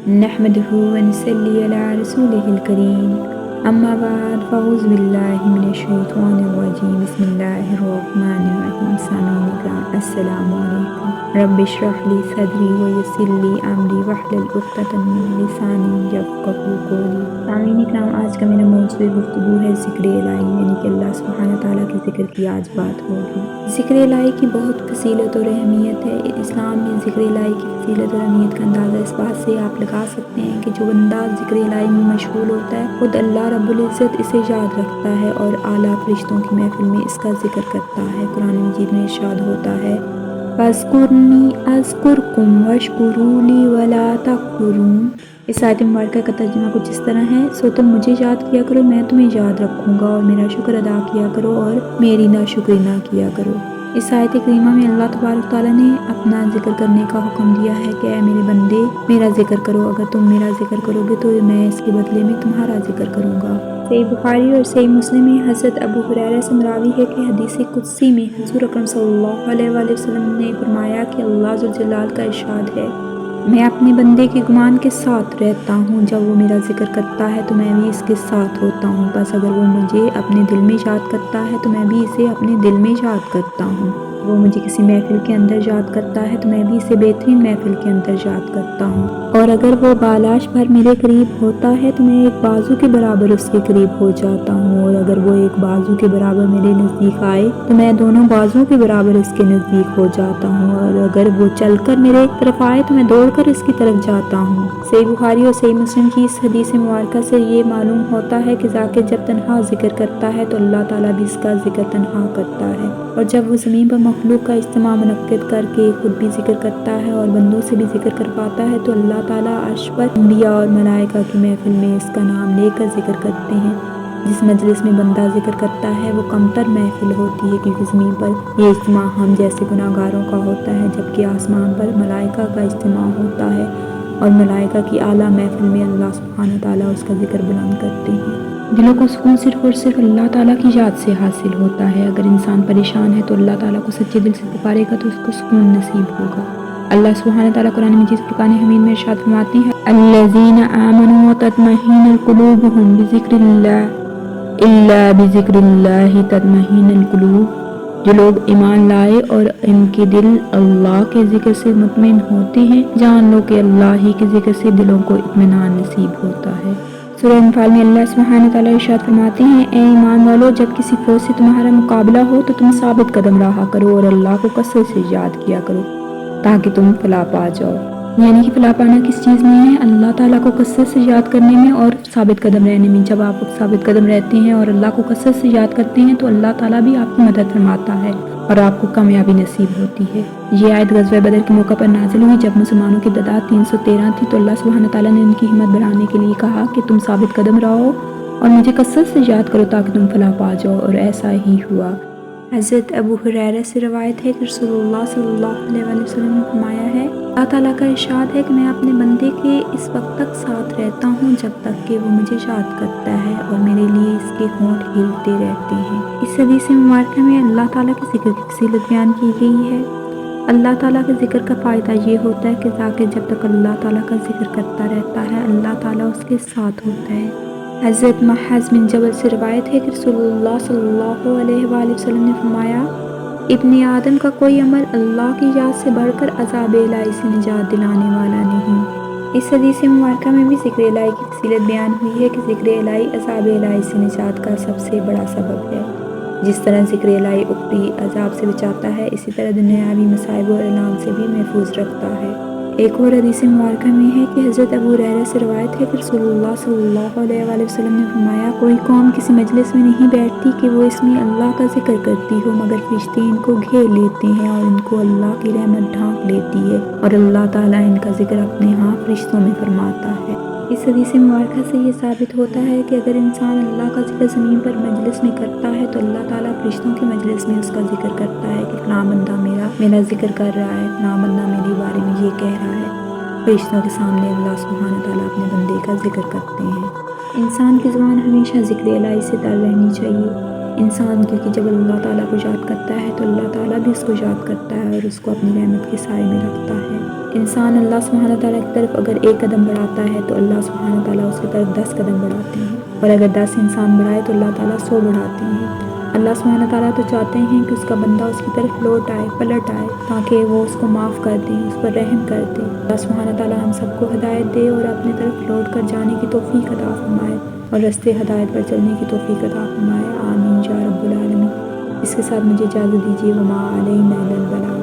नहमदुहु व नसल्ली अला रसूलिहिल करीम अम्मा बाद फ़अऊज़ु बिल्लाहि मिनश शैतानिर रजीम बिस्मिल्लाहिर्रहमानिर्रहीम सामीन इकराम अस्सलामु अलैकुम रब्बि इश्रह ली सदरी व यस्सिर ली अमरी वहलुल उक़दतम मिन लिसानी यफ़क़हू क़ौली। सामीन इकराम, आज का मेरा मौज़ूए गुफ्तगू है ज़िक्र इलाही, यानी कि अल्लाह सुब्हानहू व तआला के ज़िक्र की आज बात होगी। ज़िक्र इलाही की बहुत फजीलत और अहमियत है। इस्लाम में ज़िक्र इलाही की फजीलत और अहमियत का अंदाज़ा इस बात से आप लगा सकते हैं कि जो बंदा ज़िक्र इलाही में मशगूल होता है, खुद अल्लाह रब्बुल इज़्ज़त इसे याद रखता है और आला फरिश्तों की महफिल में इसका ज़िक्र करता है। कुरान मजीद में इरशाद होता है, फ़ज़्कुरनी अज़्कुरकुम वश्कुरूली वला तकफुरून। इस आयत मुबारका का तर्जुमा कुछ इस तरह है, सो तुम मुझे याद किया करो, मैं तुम्हें याद रखूँगा, और मेरा शुक्र अदा किया करो और मेरी नाशुक्री ना किया करो। इस आयत करीमा में अल्लाह तबारक तआला ने अपना जिक्र करने का हुक्म दिया है कि ऐ मेरे बंदे मेरा जिक्र करो, अगर तुम मेरा जिक्र करोगे तो मैं इसके बदले में तुम्हारा जिक्र करूँगा। सही बुखारी और सही मुस्लिम में हज़रत अबू हुरैरा से मरावी है कि हदीस कुदसी में हुज़ूर अकरम सल्लल्लाहु अलैहि वसल्लम ने फरमाया कि अल्लाह ज़ुल जलाल का इरशाद है, मैं अपने बंदे के गुमान के साथ रहता हूँ, जब वो मेरा जिक्र करता है तो मैं भी इसके साथ होता हूँ, बस अगर वो मुझे अपने दिल में याद करता है तो मैं भी इसे अपने दिल में याद करता हूँ। वो मुझे किसी महफिल के अंदर याद करता है तो मैं भी इसे बेहतरीन महफिल के अंदर याद करता हूँ, और अगर वो बालाश भर मेरे करीब होता है तो मैं एक बाजू के बराबर उसके करीब हो जाता हूँ, और अगर वो एक बाजू के बराबर मेरे नज़दीक आए तो मैं दोनों बाजुओं के बराबर इसके नज़दीक हो जाता हूँ, और अगर वो चलकर मेरे तरफ आए तो मैं दौड़कर इसकी तरफ जाता हूँ। सही बुखारी और सही मुस्लिम की इस हदीस मुबारका से ये मालूम होता है कि ज़ाकिर जब तन्हा जिक्र करता है तो अल्लाह ताला भी इसका जिक्र तन्हा करता है, और जब वो ज़मीन पर मखलूक का इज्तिमा मुनक्किद करके खुद भी जिक्र करता है और बंदों से भी जिक्र करवाता है तो अल्लाह ताला अर्श पर अंबिया और मलाइका की महफिल में इसका नाम लेकर जिक्र करते हैं। जिस मजलिस में बंदा जिक्र करता है वो कमतर महफिल होती है, क्योंकि ज़मीन पर ये इज्तिमा हम जैसे गुनाहगारों का होता है, जबकि आसमान पर मलाइका का इज्तिमा होता है, और मलाइका की आला महफिल में अल्लाह सुब्हानहू व तआला उसका जिक्र बुलंद करते हैं। दिलों को सुकून सिर्फ और सिर्फ अल्लाह ताला की याद से हासिल होता है। अगर इंसान परेशान है तो अल्लाह ताला को सच्चे दिल से पुकारेगा तो उसको सुकून नसीब होगा। अल्लाह सुब्हानहू व तआला कुरान मजीद फुरकान हमीद में इरशाद फरमाते हैं, अल्लज़ीना आमनू व तत्मइन्नु क़ुलूबुहुम बिज़िक्रिल्लाह इल्ला बिज़िक्रिल्लाहि तत्मइन्नुल क़ुलूब। जो लोग ईमान लाए और इनके दिल अल्लाह के जिक्र से मुतमिन होते हैं, जान लो कि अल्लाह ही के जिक्र से दिलों को इत्मीनान नसीब होता है। सूरह अनफाल में अल्लाह सुब्हानहू व तआला इरशाद फरमाते हैं, ए ईमान वालों, जब किसी फौज से तुम्हारा मुकाबला हो तो तुम साबित कदम रहा करो और अल्लाह को कसरत से याद किया करो ताकि तुम फलाह पा जाओ। यानी कि फलाह पाना किस चीज़ में है? अल्लाह ताला को कसरत से याद करने में और साबित कदम रहने में। जब आप साबित कदम रहते हैं और अल्लाह को कसरत से याद करते हैं तो अल्लाह ताला भी आपकी मदद फरमाता है और आपको कामयाबी नसीब होती है। ये आयत ग़ज़वा बदर के मौका पर नाज़िल हुई जब मुसलमानों की तादाद 313 थी, तो अल्लाह सुब्हानहू व तआला ने उनकी हिम्मत बढ़ाने के लिए कहा कि तुम साबित कदम रहो और मुझे कसरत से याद करो ताकि तुम फलाह पा जाओ, और ऐसा ही हुआ। हज़रत अबू हुरैरा से रवायत है कि रसूलुल्लाह सल्लल्लाहु अलैहि वसल्लम ने फरमाया है, अल्लाह ताला का इरशाद है कि मैं अपने बंदे के इस वक्त तक साथ रहता हूँ जब तक कि वो मुझे याद करता है और मेरे लिए इसके होंठ हिलते रहते हैं। इस हदीस मुबारक में अल्लाह ताला के जिक्र की फजीलत बयान की गई है। अल्लाह ताला के जिक्र का फ़ायदा ये होता है कि ज़ाकिर जब तक अल्लाह ताला का जिक्र करता रहता है, अल्लाह ताला उसके साथ होता है। हज़रत मुआज़ बिन जबल से रवायत है कि रसूलुल्लाह सल्लल्लाहु अलैहि वसल्लम ने फरमाया, इब्ने आदम का कोई अमल अल्लाह की याद से बढ़कर अज़ाब इलाही से निजात दिलाने वाला नहीं। इस हदीस मुबारका में भी ज़िक्र इलाही की फजीलत बयान हुई है कि ज़िक्र इलाही अज़ाब इलाही से निजात का सबसे बड़ा सबब है। जिस तरह ज़िक्र इलाही उखरी अज़ाब से बचाता है, इसी तरह दुनियावी मसाइब और इलाम से भी महफूज रखता है। एक और हदीस मुबारका में है कि हज़रत अबू हुरैरा से रवायत है कि रसूलुल्लाह सल्लल्लाहु अलैहि वसल्लम ने फरमाया, कोई कौम किसी मजलिस में नहीं बैठती कि वो इसमें अल्लाह का जिक्र करती हो, मगर फरिश्ते इनको घेर लेते हैं और इनको अल्लाह की रहमत ढांक लेती है, और अल्लाह ताला इनका जिक्र अपने यहाँ फरिश्तों में फरमाता है। इस हदीस मुबारका से ये साबित होता है कि अगर इंसान अल्लाह का जिक्र ज़मीन पर मजलिस में करता है तो अल्लाह ताला फरिश्तों की मजलिस में उसका जिक्र करता है कि फलां बंदा मेरा जिक्र कर रहा है, फलां बंदा मेरे बारे में ये कह रहा है। फरिश्तों के सामने अल्लाह सुब्हानहू व तआला अपने बंदे का जिक्र करते हैं। इंसान की ज़ुबान हमेशा ज़िक्र इलाही से तर रहनी चाहिए। انسان کیونکہ جب اللہ تعالیٰ کو یاد کرتا ہے تو اللہ تعالیٰ بھی اس کو یاد کرتا ہے اور اس کو اپنی رحمت کے سائے میں رکھتا ہے۔ انسان اللہ سبحانہ تعالیٰ کی طرف اگر 1 قدم بڑھاتا ہے تو اللہ سبحانہ تعالیٰ اس کی طرف 10 قدم بڑھاتے ہیں، اور اگر 10 انسان بڑھائے تو اللہ تعالیٰ 100 بڑھاتے ہیں۔ اللہ سبحانہ تعالیٰ تو چاہتے ہیں کہ اس کا بندہ اس کی طرف لوٹ آئے، پلٹ آئے، تاکہ وہ اس کو معاف کر دیں، اس پر رحم کر دیں۔ اللہ سبحانہ تعالیٰ ہم سب کو ہدایت دے اور اپنے طرف لوٹ کر جانے کی توفیق عطا فرمائے اور رستے ہدایت پر چلنے کی توفیق عطا فرمائے، آمین یا رب العالمین۔ اس کے ساتھ مجھے اجازت دیجیے، وما علینا الا البلاغ۔